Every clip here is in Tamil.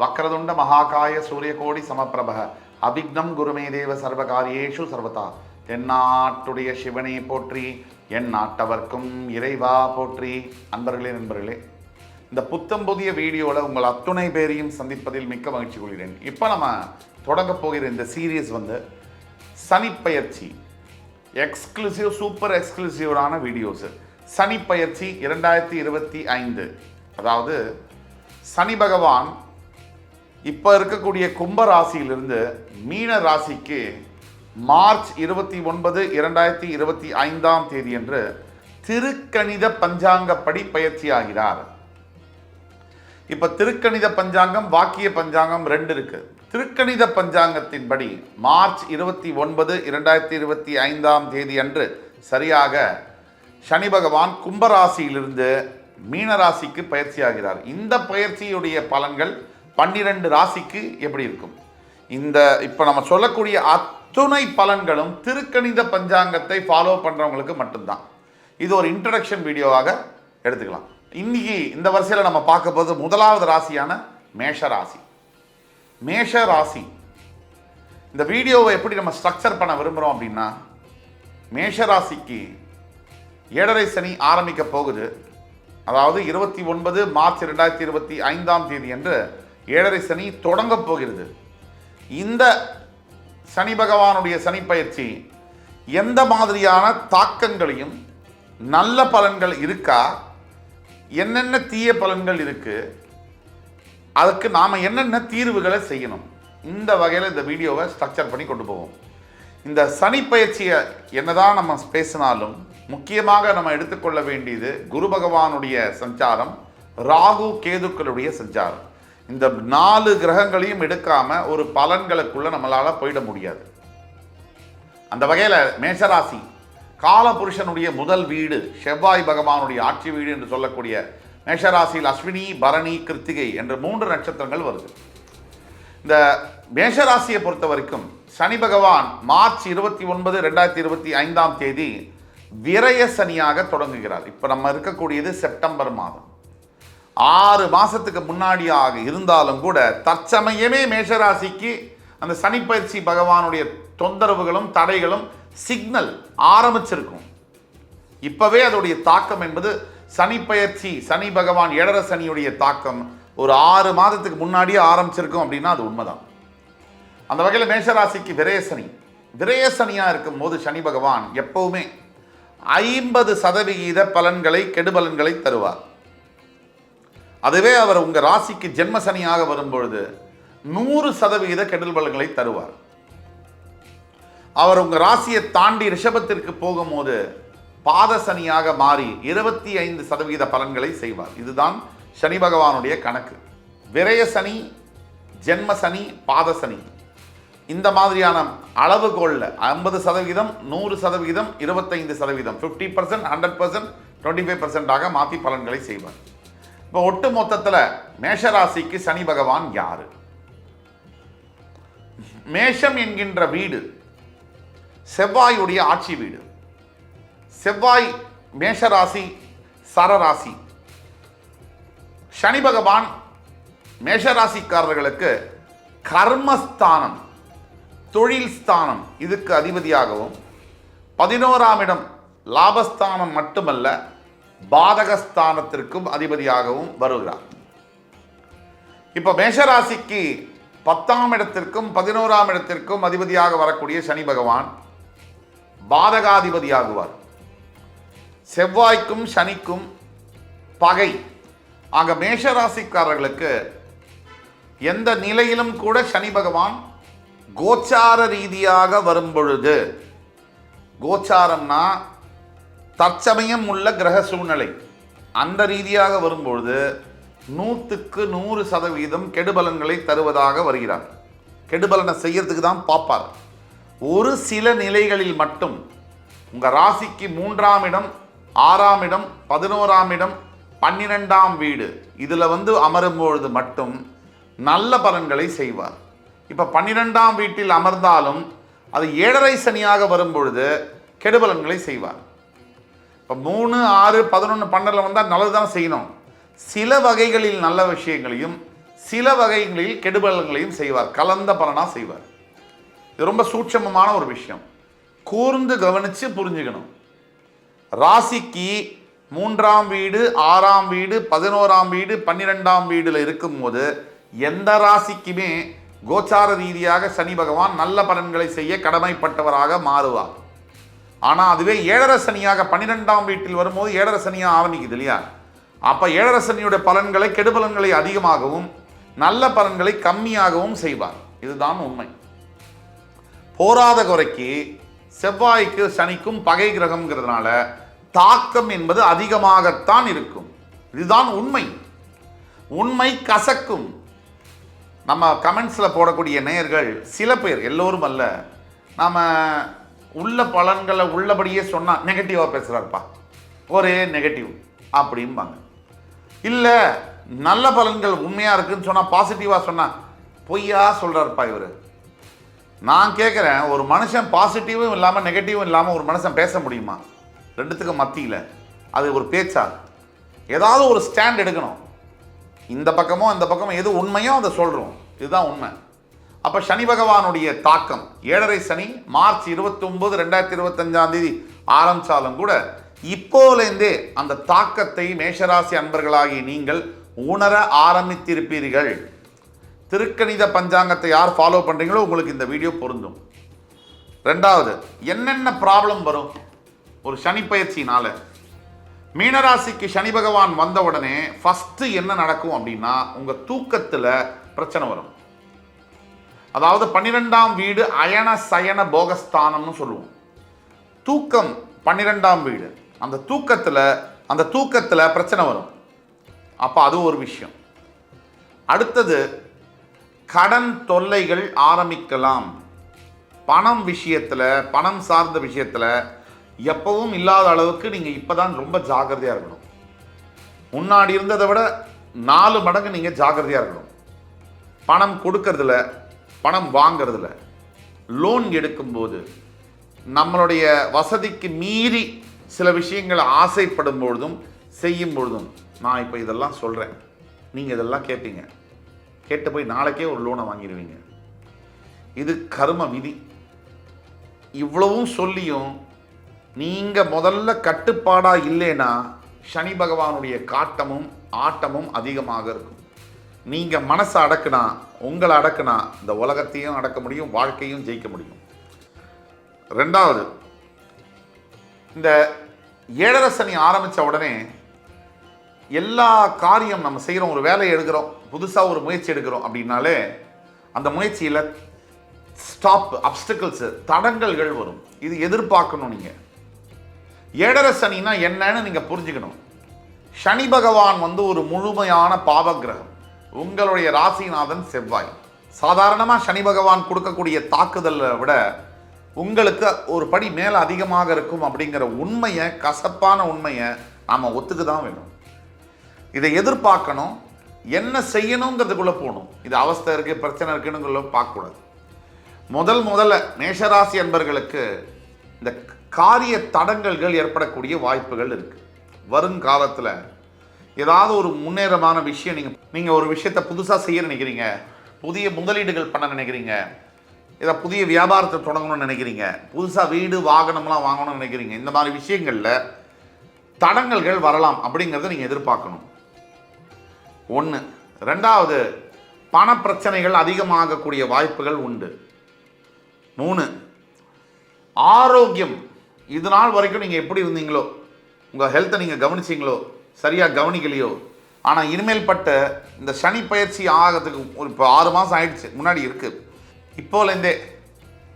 வக்ரதுண்ட மகாகாய சூரியகோடி சமப்பிரப அபிக்னம் குருமே தேவ சர்வகாரியேஷு சர்வதா. தென்னாட்டுடைய சிவனை போற்றி, என் நாட்டவர்க்கும் இறைவா போற்றி. அன்பர்களே நண்பர்களே, இந்த புத்தம் புதிய வீடியோவில் உங்கள் அத்துணை பேரையும் சந்திப்பதில் மிக்க மகிழ்ச்சி கொள்கிறேன். இப்போ நம்ம தொடங்க போகிற இந்த சீரீஸ் சனிப்பெயர்ச்சி எக்ஸ்க்ளூசிவ், சூப்பர் எக்ஸ்க்ளூசிவான வீடியோஸ். சனிப்பெயர்ச்சி 2025, அதாவது சனி பகவான் இப்போ இருக்கக்கூடிய கும்ப ராசியிலிருந்து மீன ராசிக்கு மார்ச் 29, 2025 என்று திருக்கணித பஞ்சாங்கப்படி பயிற்சி ஆகிறார். இப்ப திருக்கணித பஞ்சாங்கம், வாக்கிய பஞ்சாங்கம் 2 இருக்கு. திருக்கணித பஞ்சாங்கத்தின்படி மார்ச் 29, 2025 அன்று சரியாக சனி பகவான் கும்பராசியிலிருந்து மீனராசிக்கு பயிற்சி ஆகிறார். இந்த பயிற்சியுடைய பலன்கள் 12 ராசிக்கு எப்படி இருக்கும்? இப்போ நம்ம சொல்லக்கூடிய அத்துணை பலன்களும் திருக்கணித பஞ்சாங்கத்தை ஃபாலோ பண்றவங்களுக்கு மட்டும்தான். இது ஒரு இன்ட்ரடக்ஷன் வீடியோவாக எடுத்துக்கலாம். இன்னைக்கு இந்த வரிசையில் நம்ம பார்க்க போது முதலாவது ராசியான மேஷ ராசி. மேஷ ராசி இந்த வீடியோவை எப்படி நம்ம ஸ்ட்ரக்சர் பண்ண விரும்புகிறோம் அப்படின்னா, மேஷ ராசிக்கு 7.5 சனி ஆரம்பிக்க போகுது. அதாவது 29 மார்ச் 2025 என்று 7.5 சனி தொடங்க போகிறது. இந்த சனி பகவானுடைய சனி பயிற்சி எந்த மாதிரியான தாக்கங்களையும், நல்ல பலன்கள் இருக்கா, என்னென்ன தீய பலன்கள் இருக்கு, அதுக்கு நாம் என்னென்ன தீர்வுகளை செய்யணும், இந்த வகையில் இந்த வீடியோவை ஸ்ட்ரக்சர் பண்ணி கொண்டு போவோம். இந்த சனி பயிற்சியை என்னதான் நம்ம பேசினாலும் முக்கியமாக நம்ம எடுத்துக்கொள்ள வேண்டியது குரு பகவானுடைய சஞ்சாரம், ராகு கேதுக்களுடைய சஞ்சாரம். இந்த 4 கிரகங்களையும் எடுக்காம ஒரு பலன்களுக்குள்ள நம்மளால போயிட முடியாது. அந்த வகையில் மேஷராசி காலபுருஷனுடைய முதல் வீடு, செவ்வாய் பகவானுடைய ஆட்சி வீடு என்று சொல்லக்கூடிய மேஷராசியில் அஸ்வினி, பரணி, கிருத்திகை என்ற 3 நட்சத்திரங்கள் வருது. இந்த மேஷராசியை பொறுத்த வரைக்கும் சனி பகவான் மார்ச் 29, 2025 விரய சனியாக தொடங்குகிறார். இப்போ நம்ம இருக்கக்கூடியது செப்டம்பர் மாதம். 6 மாசத்துக்கு முன்னாடியாக இருந்தாலும் கூட தற்சமயமே மேஷராசிக்கு அந்த சனிப்பயிற்சி பகவானுடைய தொந்தரவுகளும் தடைகளும் சிக்னல் ஆரம்பிச்சிருக்கும். இப்பவே அதோடைய தாக்கம் என்பது சனிப்பயிற்சி, சனி பகவான் 7.5 சனியுடைய தாக்கம் ஒரு 6 மாதத்துக்கு முன்னாடியே ஆரம்பிச்சிருக்கும் அப்படின்னா அது உண்மைதான். அந்த வகையில் மேஷராசிக்கு விரயசனியாக இருக்கும் போது சனி பகவான் எப்பவுமே 50% பலன்களை, கெடுபலன்களை தருவார். அதுவே அவர் உங்க ராசிக்கு ஜென்ம சனியாக வரும்பொழுது 100% கெடுதல் பலன்களை தருவார். அவர் உங்க ராசியை தாண்டி ரிஷபத்திற்கு போகும்போது பாத சனியாக மாறி 25% பலன்களை செய்வார். இதுதான் சனி பகவானுடைய கணக்கு. விரய சனி, ஜென்ம சனி, பாத சனி, இந்த மாதிரியான அளவுகோல்ல 50%, 100%, 25%, 50%, 100%, 25% மாற்றி பலன்களை செய்வார். இப்போ ஒட்டு மொத்தத்தில் மேஷராசிக்கு சனி பகவான் யாரு? மேஷம் என்கின்ற வீடு செவ்வாயுடைய ஆட்சி வீடு. செவ்வாய் மேஷராசி சரராசி. சனி பகவான் மேஷராசிக்காரர்களுக்கு கர்மஸ்தானம், தொழில் ஸ்தானம், இதுக்கு அதிபதியாகவும் 11ஆம் இடம் லாபஸ்தானம் மட்டுமல்ல பாதகஸ்தானத்திற்கும் அதிபதியாகவும் வருகிறார். இப்ப மேஷராசிக்கு 10ஆம் இடத்திற்கும் 11ஆம் இடத்திற்கும் அதிபதியாக வரக்கூடிய சனி பகவான் பாதகாதிபதியாகுவார். செவ்வாய்க்கும் சனிக்கும் பகை. ஆக மேஷராசிக்காரர்களுக்கு எந்த நிலையிலும் கூட சனி பகவான் கோச்சார ரீதியாக வரும் பொழுது, கோச்சாரம்னா தற்சமயம் உள்ள கிரக சூழ்நிலை, அந்த ரீதியாக வரும்பொழுது 100க்கு 100% கெடுபலன்களை தருவதாக வருகிறார். கெடுபலனை செய்யறதுக்கு தான் பார்ப்பார். ஒரு சில நிலைகளில் மட்டும் உங்க ராசிக்கு 3ஆம் இடம், 6ஆம் இடம், 11ஆம் இடம், 12ஆம் வீடு இதுல அமரும்பொழுது மட்டும் நல்ல பலன்களை செய்வார். இப்ப 12ஆம் வீட்டில் அமர்ந்தாலும் அது 7.5 சனியாக வரும்பொழுது கெடுபலன்களை செய்வார். இப்போ 3, 6, 11, 12 வந்தால் நல்லது தான் செய்யணும். சில வகைகளில் நல்ல விஷயங்களையும் சில வகைகளில் கெடுபலங்களையும் செய்வார், கலந்த பலனாக செய்வார். இது ரொம்ப சூட்சமமான ஒரு விஷயம், கூர்ந்து கவனித்து புரிஞ்சுக்கணும். ராசிக்கு 3ஆம் வீடு, 6ஆம் வீடு, 11ஆம் வீடு, 12ஆம் வீடுல இருக்கும்போது எந்த ராசிக்குமே கோச்சார ரீதியாக சனி பகவான் நல்ல பலன்களை செய்ய கடமைப்பட்டவராக மாறுவார். ஆனால் அதுவே ஏழரை சனியாக 12ஆம் வீட்டில் வரும்போது ஏழரை சனியாக ஆரம்பிக்குது இல்லையா? அப்போ ஏழரை சனியுடைய பலன்களை, கெடுபலன்களை அதிகமாகவும் நல்ல பலன்களை கம்மியாகவும் செய்வார். இதுதான் உண்மை. போராத குறைக்கு செவ்வாய்க்கு சனிக்கும் பகை கிரகம்ங்கிறதுனால தாக்கம் என்பது அதிகமாகத்தான் இருக்கும். இதுதான் உண்மை. உண்மை கசக்கும். நம்ம கமெண்ட்ஸில் போடக்கூடிய நேயர்கள் சில பேர், எல்லோரும் அல்ல, நம்ம உள்ள பலன்களை உள்ளபடியே சொன்னால் நெகட்டிவாக பேசுகிறாருப்பா, ஒரே நெகட்டிவ் அப்படிம்பாங்க. இல்லை நல்ல பலன்கள் உண்மையாக இருக்குன்னு சொன்னால், பாசிட்டிவாக சொன்னால் பொய்யா சொல்கிறாருப்பா இவர். நான் கேட்குறேன், ஒரு மனுஷன் பாசிட்டிவும் இல்லாமல் நெகட்டிவும் இல்லாமல் ஒரு மனுஷன் பேச முடியுமா? ரெண்டுத்துக்கு மத்தியில் அது ஒரு பேச்சா? ஏதாவது ஒரு ஸ்டாண்ட் எடுக்கணும். இந்த பக்கமோ இந்த பக்கமோ எது உண்மையோ அதை சொல்கிறோம், இதுதான் உண்மை. அப்போ சனி பகவானுடைய தாக்கம், ஏழரை சனி மார்ச் 29, 2025 ஆரம்பித்தாலும் கூட இப்போலேருந்தே அந்த தாக்கத்தை மேஷராசி அன்பர்களாகி நீங்கள் உணர ஆரம்பித்திருப்பீர்கள். திருக்கணித பஞ்சாங்கத்தை யார் ஃபாலோ பண்ணுறீங்களோ உங்களுக்கு இந்த வீடியோ பொருந்தும். ரெண்டாவது, என்னென்ன ப்ராப்ளம் வரும் ஒரு சனி பயிற்சினால? மீனராசிக்கு சனி பகவான் வந்த உடனே ஃபஸ்ட்டு என்ன நடக்கும் அப்படின்னா, உங்கள் தூக்கத்தில் பிரச்சனை வரும். அதாவது 12ஆம் வீடு அயன சயன போகஸ்தானம்னு சொல்லுவோம். தூக்கம் 12ஆம் வீடு, அந்த தூக்கத்தில் பிரச்சனை வரும். அப்போ அது ஒரு விஷயம். அடுத்தது, கடன் தொல்லைகள் ஆரம்பிக்கலாம். பணம் விஷயத்தில், பணம் சார்ந்த விஷயத்தில் எப்பவும் இல்லாத அளவுக்கு நீங்கள் இப்போ தான் ரொம்ப ஜாக்கிரதையாக இருக்கணும். முன்னாடி இருந்ததை விட 4 மடங்கு நீங்கள் ஜாக்கிரதையாக இருக்கணும். பணம் கொடுக்கறதுல, பணம் வாங்கிறதுல, லோன் எடுக்கும்போது, நம்மளுடைய வசதிக்கு மீறி சில விஷயங்களை ஆசைப்படும் பொழுதும் செய்யும் பொழுதும், நான் இப்போ இதெல்லாம் சொல்கிறேன், நீங்கள் இதெல்லாம் கேட்பீங்க, கேட்டு போய் நாளைக்கே ஒரு லோனை வாங்கிடுவீங்க. இது கர்ம விதி. இவ்வளவும் சொல்லியும் நீங்கள் முதல்ல கட்டுப்பாடாக இல்லைன்னா சனி பகவானுடைய காட்டமும் ஆட்டமும் அதிகமாக இருக்கும். நீங்கள் மனசை அடக்குனா, உங்களை அடக்குனா இந்த உலகத்தையும் அடக்க முடியும், வாழ்க்கையும் ஜெயிக்க முடியும். ரெண்டாவது, இந்த ஏழரை சனி ஆரம்பித்த உடனே எல்லா காரியம் நம்ம செய்கிறோம், ஒரு வேலையை எடுக்கிறோம், புதுசாக ஒரு முயற்சி எடுக்கிறோம் அப்படின்னாலே அந்த முயற்சியில் ஸ்டாப், அப்டிக்கல்ஸு, தடங்கல்கள் வரும். இது எதிர்பார்க்கணும். நீங்கள் ஏழரை சனினா என்னன்னு நீங்கள் புரிஞ்சுக்கணும். சனி பகவான் ஒரு முழுமையான பாவகிரகம். உங்களுடைய ராசிநாதன் செவ்வாய். சாதாரணமாக சனி பகவான் கொடுக்கக்கூடிய தாக்குதலை விட உங்களுக்கு ஒரு படி மேலே அதிகமாக இருக்கும் அப்படிங்கிற உண்மையை, கசப்பான உண்மையை நாம் ஒத்துக்கு தான் வேணும். இதை எதிர்பார்க்கணும். என்ன செய்யணுங்கிறதுக்குள்ளே போகணும். இது அவஸ்தை இருக்குது, பிரச்சனை இருக்குன்னு பார்க்கக்கூடாது. முதல்ல மேஷராசி என்பர்களுக்கு இந்த காரிய தடங்கல்கள் ஏற்படக்கூடிய வாய்ப்புகள் இருக்குது. வருங்காலத்தில் ஏதாவது ஒரு முன்னேறமான விஷயம், நீங்கள் ஒரு விஷயத்தை புதுசாக செய்ய நினைக்கிறீங்க, புதிய முதலீடுகள் பண்ண நினைக்கிறீங்க, இதை புதிய வியாபாரத்தை தொடங்கணும்னு நினைக்கிறீங்க, புதுசாக வீடு வாகனம்லாம் வாங்கணும்னு நினைக்கிறீங்க, இந்த மாதிரி விஷயங்களில் தடங்கல்கள் வரலாம் அப்படிங்கிறத நீங்கள் எதிர்பார்க்கணும். ஒன்று. ரெண்டாவது, பண பிரச்சனைகள் அதிகமாகக்கூடிய வாய்ப்புகள் உண்டு. 3, ஆரோக்கியம். இது நாள் வரைக்கும் நீங்கள் எப்படி இருந்தீங்களோ, உங்கள் ஹெல்த்தை நீங்கள் கவனிச்சிங்களோ, சரியாக கவனிக்கலையோ, ஆனால் இனிமேல் பட்ட இந்த சனி பயிற்சி ஆகிறதுக்கு இப்போ 6 மாதம் ஆயிடுச்சு, முன்னாடி இருக்குது. இப்போலேருந்தே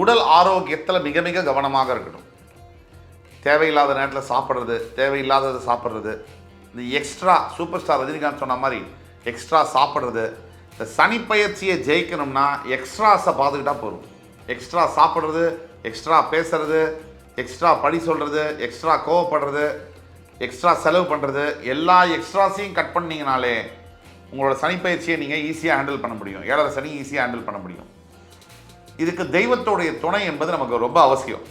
உடல் ஆரோக்கியத்தில் மிக மிக கவனமாக இருக்கணும். தேவையில்லாத நேரத்தில் சாப்பிட்றது, தேவையில்லாதது சாப்பிட்றது, இந்த எக்ஸ்ட்ரா, சூப்பர் ஸ்டார் ரஜினிகாந்த் சொன்ன மாதிரி எக்ஸ்ட்ரா சாப்பிட்றது. இந்த சனி பயிற்சியை ஜெயிக்கணும்னா எக்ஸ்ட்ராஸை பார்த்துக்கிட்டா போதும். எக்ஸ்ட்ரா சாப்பிட்றது, எக்ஸ்ட்ரா பேசுறது, எக்ஸ்ட்ரா படி சொல்கிறது, எக்ஸ்ட்ரா கோவப்படுறது, எக்ஸ்ட்ரா செலவு பண்ணுறது, எல்லா எக்ஸ்ட்ராஸையும் கட் பண்ணிங்கனாலே உங்களோட சனி பயிற்சியை நீங்கள் ஈஸியாக ஹேண்டில் பண்ண முடியும். ஏழரை சனி ஈஸியாக ஹேண்டில் பண்ண முடியும். இதுக்கு தெய்வத்தோடைய துணை என்பது நமக்கு ரொம்ப அவசியம்.